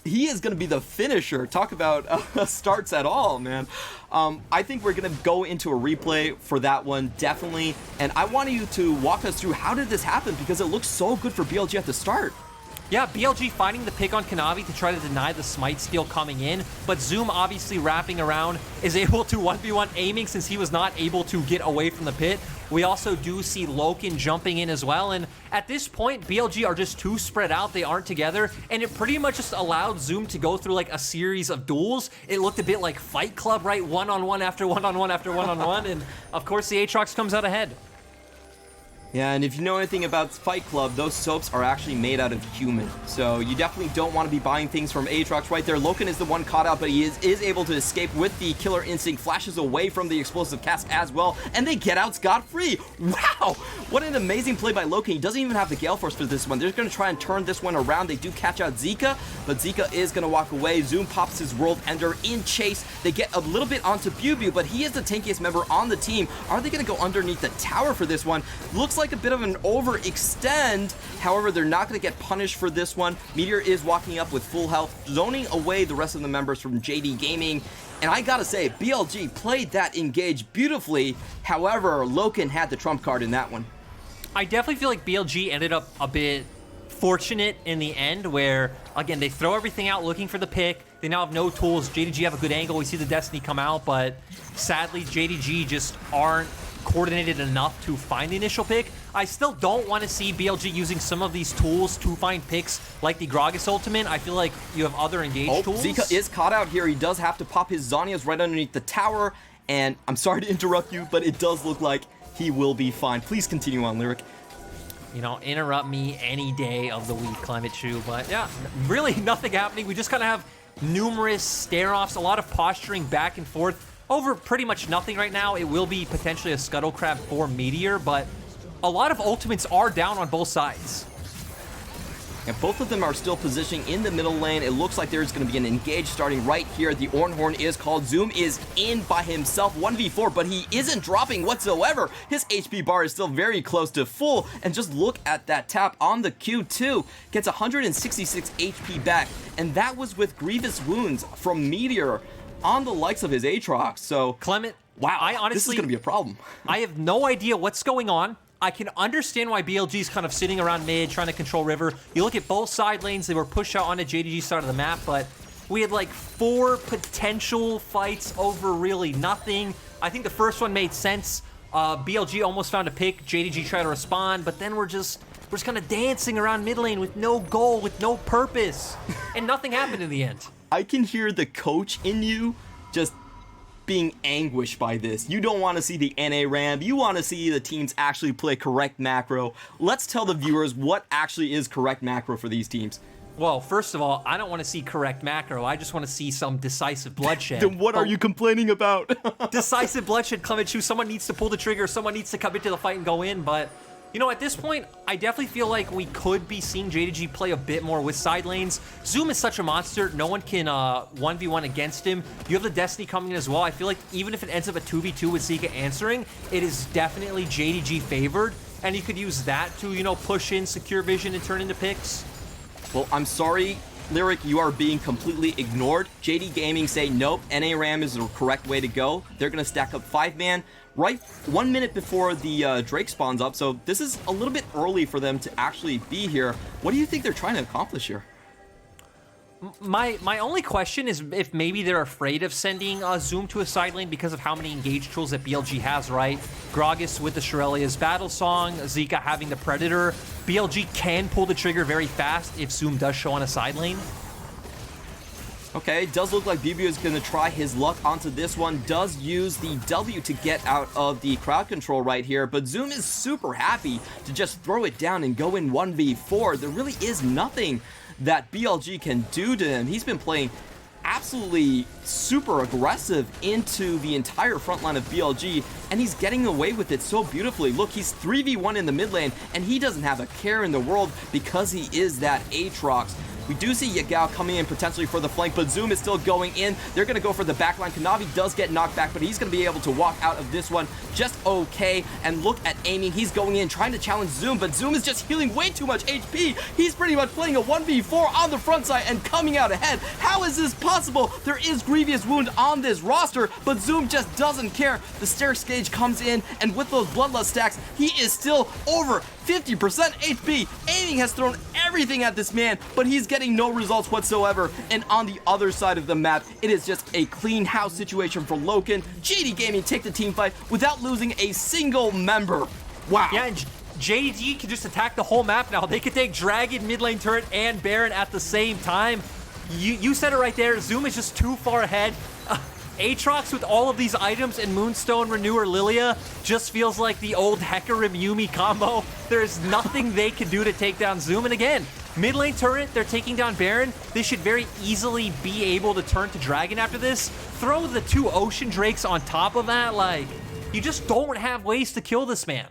He is going to be the finisher. Talk about starts at all, man. I think we're going to go into a replay for that one, definitely. And I want you to walk us through how did this happen, because it looks so good for BLG at the start. Yeah, BLG finding the pick on Kanavi to try to deny the smite steal coming in, but Zoom obviously wrapping around is able to 1v1 aiming since he was not able to get away from the pit. We also do see Loken jumping in as well, and at this point, BLG are just too spread out. They aren't together, and it pretty much just allowed Zoom to go through like a series of duels. It looked a bit like Fight Club, right? One-on-one after one-on-one after one-on-one, and of course the Aatrox comes out ahead. Yeah, and if you know anything about Fight Club, those soaps are actually made out of human. So you definitely don't want to be buying things from Aatrox right there. Loken is the one caught out, but he is able to escape with the Killer Instinct, flashes away from the explosive cast as well, and they get out scot-free. Wow! What an amazing play by Loken. He doesn't even have the Gale Force for this one. They're going to try and turn this one around. They do catch out Zika, but Zika is going to walk away. Zoom pops his World Ender in chase. They get a little bit onto Bubu, but he is the tankiest member on the team. Are they going to go underneath the tower for this one? Looks like a bit of an overextend. However, they're not going to get punished for this one. Meteor is walking up with full health, zoning away the rest of the members from JD Gaming. And I gotta say, BLG played that engage beautifully. However, Loken had the trump card in that one. I definitely feel like BLG ended up a bit fortunate in the end where, again, they throw everything out looking for the pick. They now have no tools. JDG have a good angle. We see the Destiny come out, but sadly, JDG just aren't coordinated enough to find the initial pick. I still don't want to see BLG using some of these tools to find picks like the Gragas ultimate. I feel like you have other engage tools. Zika is caught out here. He does have to pop his Zhonya's right underneath the tower, and I'm sorry to interrupt you, but it does look like he will be fine. Please continue on, Lyric. You know, interrupt me any day of the week, Climate Chew. But yeah, really nothing happening. We just kind of have numerous stare-offs, a lot of posturing back and forth over pretty much nothing right now. It will be potentially a Scuttle Crab for Meteor, but a lot of ultimates are down on both sides. And both of them are still positioning in the middle lane. It looks like there's going to be an engage starting right here. The Ornhorn is called. Zoom is in by himself, 1v4, but he isn't dropping whatsoever. His HP bar is still very close to full. And just look at that tap on the Q2. Gets 166 HP back. And that was with grievous wounds from Meteor on the likes of his Aatrox. So, Clement, wow, I honestly, this is going to be a problem. I have no idea what's going on. I can understand why BLG's kind of sitting around mid, trying to control River. You look at both side lanes, they were pushed out onto JDG's side of the map, but We had like 4 potential fights over really nothing. I think the first one made sense. BLG almost found a pick. JDG tried to respond, but then we're just kind of dancing around mid lane with no goal, with no purpose, and nothing happened in the end. I can hear the coach in you just being anguished by this. You don't want to see the NA ramp. You want to see the teams actually play correct macro. Let's tell the viewers what actually is correct macro for these teams. Well, first of all, I don't want to see correct macro. I just want to see some decisive bloodshed. Then what are you complaining about? Decisive bloodshed, Clement Chu. Someone needs to pull the trigger. Someone needs to come into the fight and go in. But, you know, at this point, I definitely feel like we could be seeing JDG play a bit more with side lanes. Zoom is such a monster. No one can 1v1 against him. You have the Destiny coming in as well. I feel like even if it ends up a 2v2 with Zika answering, it is definitely JDG favored. And you could use that to, you know, push in secure vision and turn into picks. Well, I'm sorry, Lyric, you are being completely ignored. JD Gaming say, nope, NA RAM is the correct way to go. They're going to stack up 5-man right 1 minute before the Drake spawns up, so this is a little bit early for them to actually be here. What do you think they're trying to accomplish here? My only question is if maybe they're afraid of sending Zoom to a side lane because of how many engage tools that BLG has, right? Gragas with the Shirelia's Battle Song, Zika having the Predator. BLG can pull the trigger very fast if Zoom does show on a side lane. Okay, it does look like BB is going to try his luck onto this one. Does use the W to get out of the crowd control right here, but Zoom is super happy to just throw it down and go in 1v4. There really is nothing that BLG can do to him. He's been playing absolutely super aggressive into the entire front line of BLG, and he's getting away with it so beautifully. Look, he's 3v1 in the mid lane, and he doesn't have a care in the world because he is that Aatrox. We do see Yagao coming in potentially for the flank, but Zoom is still going in. They're going to go for the backline. Kanavi does get knocked back, but he's going to be able to walk out of this one just okay. And look at aiming. He's going in, trying to challenge Zoom, but Zoom is just healing way too much HP. He's pretty much playing a 1v4 on the front side and coming out ahead. How is this possible? There is Grievous Wound on this roster, but Zoom just doesn't care. The Stair Gauge comes in, and with those Bloodlust stacks, he is still over 50% HP. Aiming has thrown everything at this man, but he's getting no results whatsoever. And on the other side of the map, it is just a clean house situation for Loken. JD Gaming take the team fight without losing a single member. Wow. Yeah, and JDG can just attack the whole map now. They could take Dragon, mid lane turret, and Baron at the same time. You said it right there. Zoom is just too far ahead. Aatrox with all of these items and Moonstone, Renewer, Lilia just feels like the old Hecarim Yumi combo. There's nothing they can do to take down Zoom. And again, mid lane turret, they're taking down Baron. They should very easily be able to turn to Dragon after this. Throw the 2 Ocean Drakes on top of that. Like, you just don't have ways to kill this man.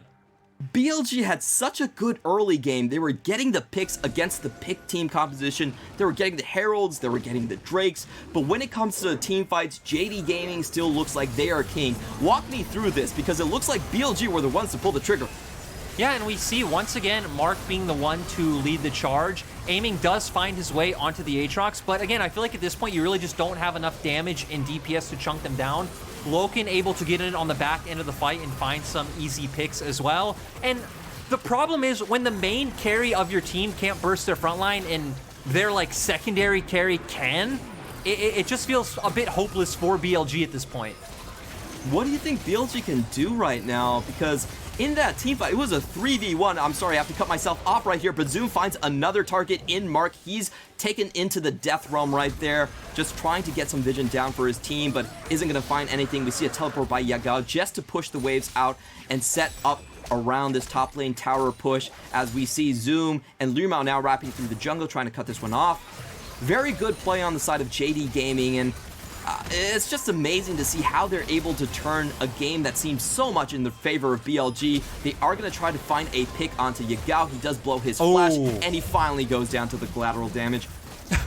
BLG had such a good early game. They were getting the picks against the pick team composition. They were getting the Heralds, they were getting the Drakes. But when it comes to the team fights, JD Gaming still looks like they are king. Walk me through this, because it looks like BLG were the ones to pull the trigger. Yeah, and we see once again Mark being the one to lead the charge. Aiming does find his way onto the Aatrox, but again, I feel like at this point you really just don't have enough damage in DPS to chunk them down. Loken able to get in on the back end of the fight and find some easy picks as well. And the problem is when the main carry of your team can't burst their front line and their like secondary carry can, it just feels a bit hopeless for BLG at this point. What do you think BLG can do right now? Because in that team fight, it was a 3v1. I'm sorry, I have to cut myself off right here, but Zoom finds another target in Mark. He's taken into the death realm right there, just trying to get some vision down for his team, but isn't going to find anything. We see a teleport by Yagao just to push the waves out and set up around this top lane tower push, as we see Zoom and Lumao now wrapping through the jungle, trying to cut this one off. Very good play on the side of JD Gaming, and it's just amazing to see how they're able to turn a game that seems so much in the favor of BLG. They are going to try to find a pick onto Yagao. He does blow his flash, and he finally goes down to the collateral damage.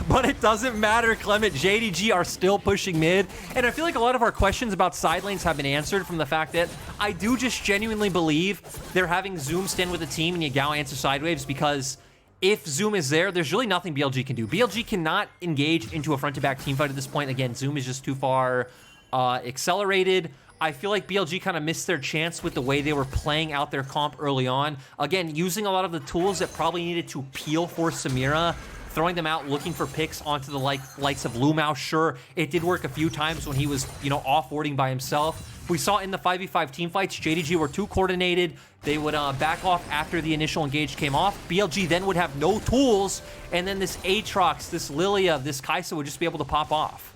But it doesn't matter, Clement. JDG are still pushing mid, and I feel like a lot of our questions about side lanes have been answered from the fact that I do just genuinely believe they're having Zoom stand with the team and Yagao answer side waves, because if Zoom is there, there's really nothing BLG can do. BLG cannot engage into a front-to-back teamfight at this point. Again, Zoom is just too far accelerated. I feel like BLG kind of missed their chance with the way they were playing out their comp early on. Again, using a lot of the tools that probably needed to peel for Samira. throwing them out, looking for picks onto the likes of Lumao. Sure, it did work a few times when he was, off-warding by himself. We saw in the 5v5 team fights, JDG were too coordinated. They would back off after the initial engage came off. BLG then would have no tools, and then this Aatrox, this Lilia, this Kai'Sa would just be able to pop off.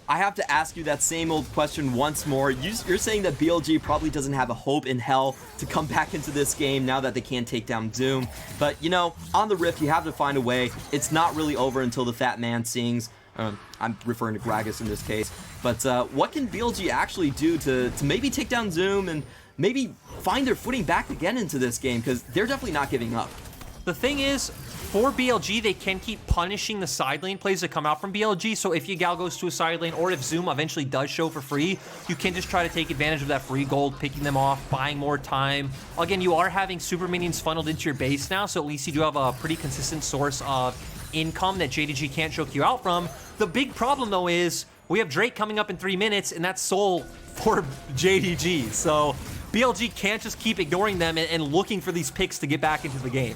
I have to ask you that same old question once more. You're saying that BLG probably doesn't have a hope in hell to come back into this game now that they can't take down Zoom. But, on the Rift, you have to find a way. It's not really over until the fat man sings. I'm referring to Gragas in this case. But what can BLG actually do to maybe take down Zoom and maybe find their footing back again into this game? Because they're definitely not giving up. The thing is, for BLG, they can keep punishing the side lane plays that come out from BLG. So if Yagao goes to a side lane, or if Zoom eventually does show for free, you can just try to take advantage of that free gold, picking them off, buying more time. Again, you are having super minions funneled into your base now, so at least you do have a pretty consistent source of income that JDG can't choke you out from. The big problem, though, is we have Drake coming up in 3 minutes, and that's Soul for JDG. So BLG can't just keep ignoring them and looking for these picks to get back into the game.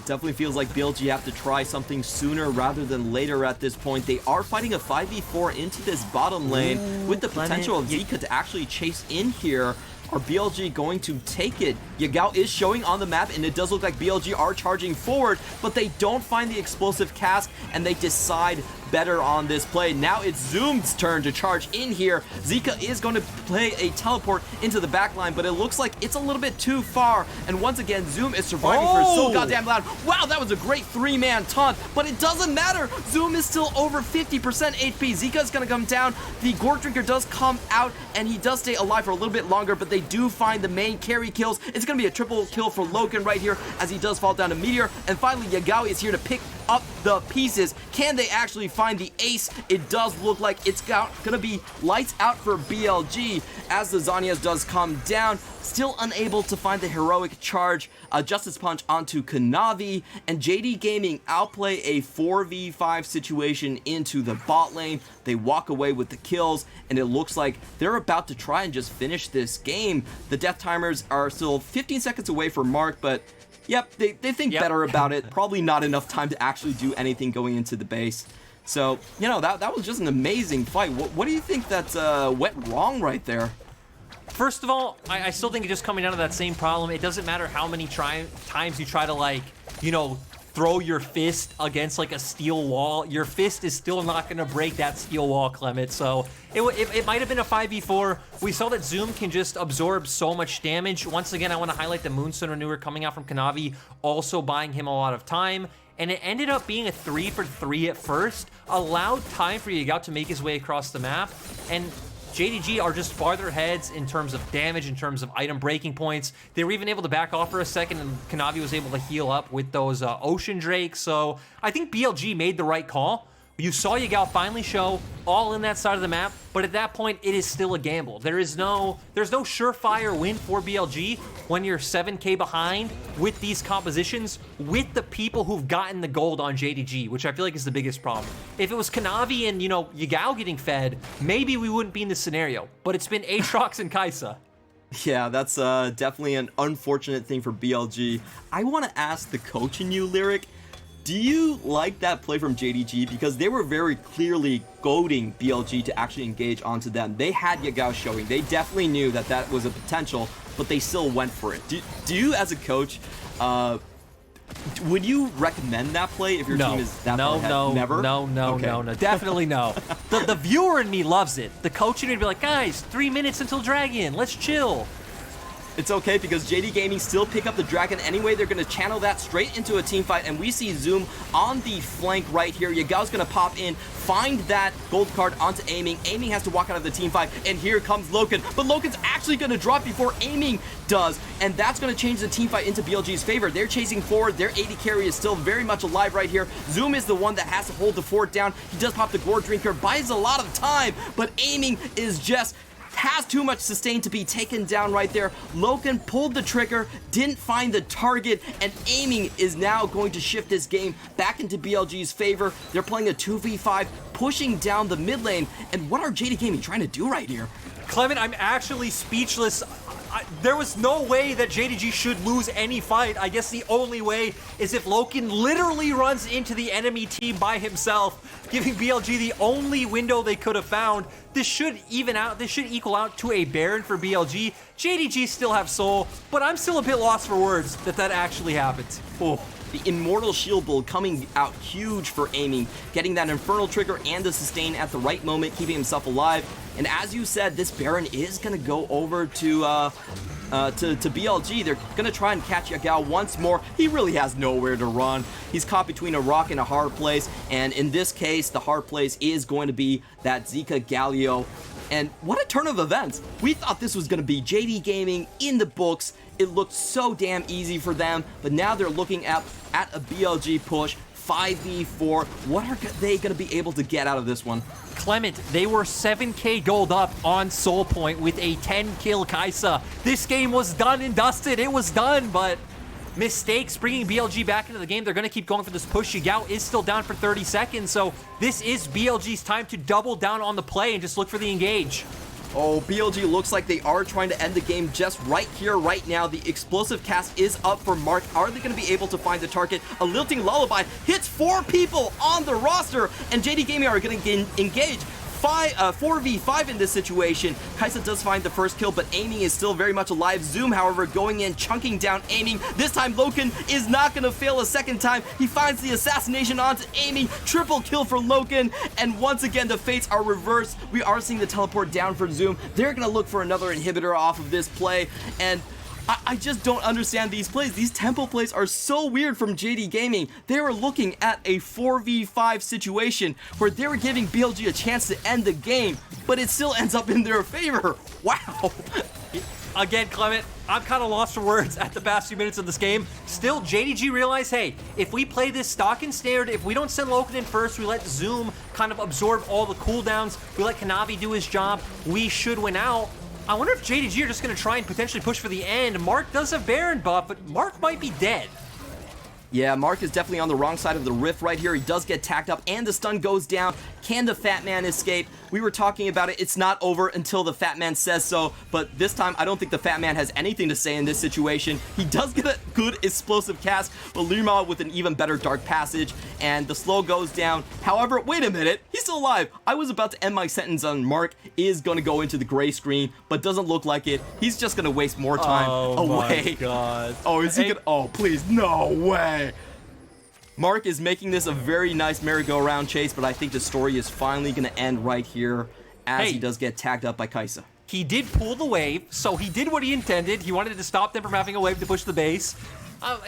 Definitely feels like BLG have to try something sooner rather than later at this point. They are fighting a 5v4 into this bottom lane with the potential of Zika to actually chase in here. Are BLG going to take it? Yagao is showing on the map, and it does look like BLG are charging forward, but they don't find the explosive cast, and they decide better on this play. Now it's Zoom's turn to charge in here. Zika is going to play a teleport into the back line, but it looks like it's a little bit too far. And once again, Zoom is surviving for so goddamn loud. Wow, that was a great 3-man taunt, but it doesn't matter. Zoom is still over 50% HP. Zika is going to come down. The Gourd Drinker does come out, and he does stay alive for a little bit longer, but they do find the main carry kills. It's going to be a triple kill for Loken right here as he does fall down to Meteor. And finally, Yagao is here to pick up the pieces. Can they actually find the ace? It does look like it's gonna be lights out for BLG as the Zhonya's does come down. Still unable to find the heroic charge, Justice Punch onto Kanavi, and JD Gaming outplay a 4v5 situation into the bot lane. They walk away with the kills, and it looks like they're about to try and just finish this game. The death timers are still 15 seconds away for Mark, but yep, they think better about it. Probably not enough time to actually do anything going into the base. So, that was just an amazing fight. What do you think that went wrong right there? First of all, I still think it's just coming down to that same problem. It doesn't matter how many times you try to, throw your fist against a steel wall. Your fist is still not going to break that steel wall, Clement. So it might have been a 5v4. We saw that Zoom can just absorb so much damage. Once again, I want to highlight the Moonstone Renewer coming out from Kanavi, also buying him a lot of time. And it ended up being a 3-for-3 at first, allowed time for Yagao to make his way across the map, and JDG are just farther ahead in terms of damage, in terms of item breaking points. They were even able to back off for a second, and Kanavi was able to heal up with those Ocean Drakes. So I think BLG made the right call. You saw Yagao finally show all in that side of the map, but at that point, it is still a gamble. There's no surefire win for BLG when you're 7k behind with these compositions, with the people who've gotten the gold on JDG, which I feel like is the biggest problem. If it was Kanavi and, Yagao getting fed, maybe we wouldn't be in this scenario, but it's been Aatrox and Kai'Sa. Yeah, that's definitely an unfortunate thing for BLG. I want to ask the coach in you, Lyric, do you like that play from JDG? Because they were very clearly goading BLG to actually engage onto them. They had Yagao showing. They definitely knew that was a potential, but they still went for it. Do you, as a coach, would you recommend that play if your team is that far ahead? Never? No. Definitely no. The viewer in me loves it. The coach in me would be like, guys, 3 minutes until Dragon. Let's chill. It's okay because JD Gaming still pick up the Dragon anyway. They're going to channel that straight into a team fight, and we see Zoom on the flank right here. Yagao's going to pop in, find that gold card onto Aiming. Aiming has to walk out of the team fight, and here comes Loken. But Loken's actually going to drop before Aiming does, and that's going to change the team fight into BLG's favor. They're chasing forward. Their AD carry is still very much alive right here. Zoom is the one that has to hold the fort down. He does pop the Gourd Drinker, buys a lot of time, but Aiming is just has too much sustain to be taken down right there. Loken pulled the trigger, didn't find the target, and Aiming is now going to shift this game back into BLG's favor. They're playing a 2v5, pushing down the mid lane, and what are JD Gaming trying to do right here? Clement, I'm actually speechless. There was no way that JDG should lose any fight. I guess the only way is if Loken literally runs into the enemy team by himself, giving BLG the only window they could have found. This should even out. This should equal out to a Baron for BLG. JDG still have soul, but I'm still a bit lost for words that actually happened. Oh. The Immortal Shield build coming out huge for aiming, getting that Infernal Trigger and the sustain at the right moment, keeping himself alive. And as you said, this Baron is going to go over to BLG. They're going to try and catch Yagao once more. He really has nowhere to run. He's caught between a rock and a hard place, and in this case, the hard place is going to be that Zika Galio. And what a turn of events. We thought this was going to be JD Gaming in the books. It looked so damn easy for them, but now they're looking at a BLG push, 5v4. What are they going to be able to get out of this one? Clement, they were 7k gold up on Soul Point with a 10-kill Kaisa. This game was done and dusted. It was done, but mistakes bringing BLG back into the game. They're going to keep going for this push. Yagao is still down for 30 seconds, so this is BLG's time to double down on the play and just look for the engage. Oh, BLG looks like they are trying to end the game just right here, right now. The explosive cast is up for Mark. Are they going to be able to find the target? A Lilting Lullaby hits 4 people on the roster, and JD Gaming are going to engage. 4v5 in this situation. Kaisa does find the first kill, but aiming is still very much alive. Zoom, however, going in, chunking down aiming. This time, Loken is not going to fail a second time. He finds the assassination onto aiming. Triple kill for Loken, and once again, the fates are reversed. We are seeing the teleport down for Zoom. They're going to look for another inhibitor off of this play, and I just don't understand these plays. These tempo plays are so weird from JD Gaming. They were looking at a 4v5 situation where they were giving BLG a chance to end the game, but it still ends up in their favor. Wow. Again, Clement, I'm kind of lost for words at the past few minutes of this game. Still, JDG realized, hey, if we play this stock and standard, if we don't send Loken in first, we let Zoom kind of absorb all the cooldowns, we let Kanavi do his job, we should win out. I wonder if JDG are just going to try and potentially push for the end. Mark does have Baron buff, but Mark might be dead. Yeah, Mark is definitely on the wrong side of the rift right here. He does get tacked up, and the stun goes down. Can the Fat Man escape? We were talking about it. It's not over until the Fat Man says so, but this time, I don't think the Fat Man has anything to say in this situation. He does get a good explosive cast, but Lima with an even better Dark Passage, and the slow goes down. However, wait a minute. He's still alive. I was about to end my sentence on Mark is going to go into the gray screen, but doesn't look like it. He's just going to waste more time away. Oh, my God. Oh, is he going to? Oh, please. No way. Mark is making this a very nice merry-go-round chase, but I think the story is finally going to end right here as he does get tagged up by Kaisa. He did pull the wave, so he did what he intended. He wanted to stop them from having a wave to push the base.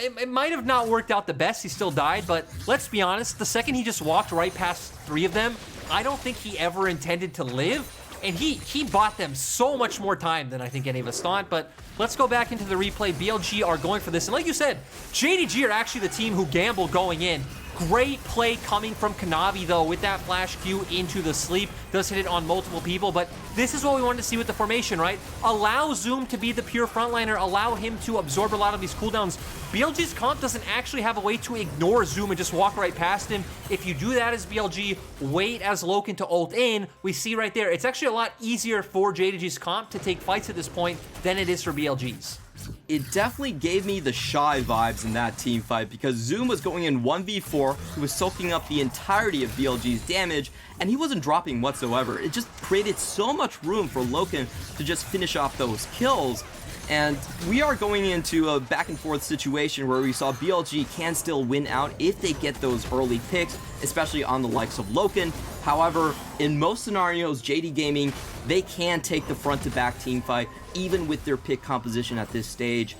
It might have not worked out the best. He still died, but let's be honest, the second he just walked right past 3 of them, I don't think he ever intended to live. And he bought them so much more time than I think any of us thought. But let's go back into the replay. BLG are going for this. And like you said, JDG are actually the team who gambled going in. Great play coming from Kanavi, though, with that flash Q into the sleep. Does hit it on multiple people, but this is what we wanted to see with the formation, right? Allow Zoom to be the pure frontliner. Allow him to absorb a lot of these cooldowns. BLG's comp doesn't actually have a way to ignore Zoom and just walk right past him. If you do that as BLG, wait as Loken to ult in. We see right there, it's actually a lot easier for JDG's comp to take fights at this point than it is for BLG's. It definitely gave me the Shy vibes in that team fight because Zoom was going in 1v4, he was soaking up the entirety of BLG's damage, and he wasn't dropping whatsoever. It just created so much room for Loken to just finish off those kills. And we are going into a back and forth situation where we saw BLG can still win out if they get those early picks, especially on the likes of Loken. However, in most scenarios, JD Gaming, they can take the front-to-back team fight, even with their pick composition at this stage.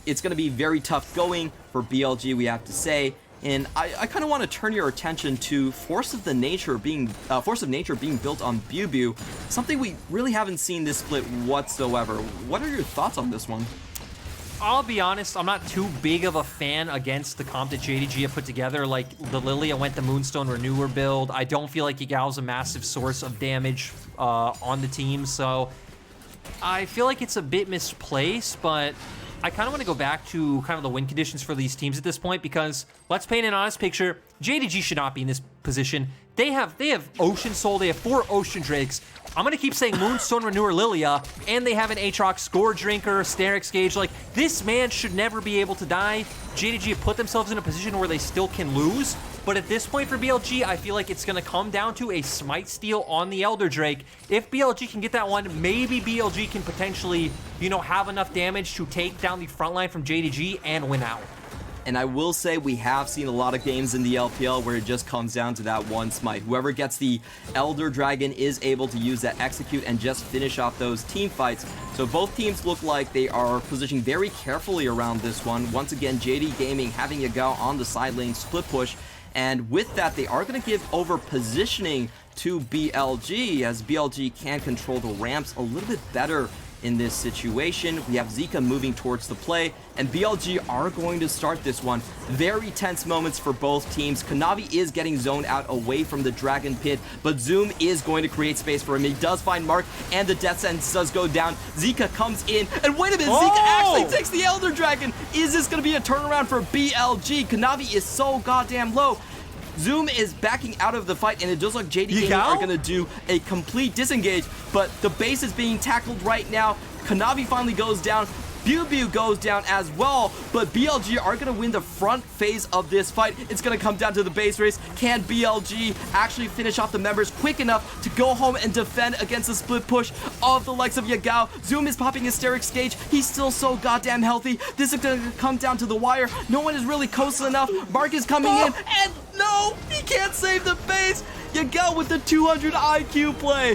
It's going to be very tough going for BLG, we have to say. And I kind of want to turn your attention to Force of Nature being built on BuBu, something we really haven't seen this split whatsoever. What are your thoughts on this one? I'll be honest, I'm not too big of a fan against the comp that JDG have put together. Like, the Lilia went the Moonstone Renewer build. I don't feel like Yagao's a massive source of damage on the team, so I feel like it's a bit misplaced, but I kind of want to go back to kind of the win conditions for these teams at this point because let's paint an honest picture. JDG should not be in this position. They have Ocean Soul, they have 4 Ocean Drakes. I'm gonna keep saying Moonstone, Renewer, Lilia, and they have an Aatrox, Score Drinker, Sterix Gauge. Like, this man should never be able to die. JDG have put themselves in a position where they still can lose, but at this point for BLG, I feel like it's gonna come down to a Smite Steal on the Elder Drake. If BLG can get that one, maybe BLG can potentially, you know, have enough damage to take down the front line from JDG and win out. And I will say we have seen a lot of games in the LPL where it just comes down to that one smite. Whoever gets the Elder Dragon is able to use that execute and just finish off those team fights. So both teams look like they are positioning very carefully around this one. Once again, JD Gaming having Yagao on the side lane split push. And with that, they are going to give over positioning to BLG, as BLG can control the ramps a little bit better in this situation. We have Zika moving towards the play, and BLG are going to start this one. Very tense moments for both teams. Kanavi is getting zoned out away from the Dragon Pit, but Zoom is going to create space for him. He does find Mark, and the Death Sentence does go down. Zika comes in, and wait a minute, Zika actually takes the Elder Dragon. Is this going to be a turnaround for BLG? Kanavi is so goddamn low. Zoom is backing out of the fight, and it does look JD Gaming are going to do a complete disengage, but the base is being tackled right now. Kanavi finally goes down. Biu goes down as well, but BLG are going to win the front phase of this fight. It's going to come down to the base race. Can BLG actually finish off the members quick enough to go home and defend against the split push of the likes of Yagao? Zoom is popping his Sterix Gauge. He's still so goddamn healthy. This is going to come down to the wire. No one is really coasting enough. Mark is coming in, and no, he can't save the base. Yagao with the 200 IQ play.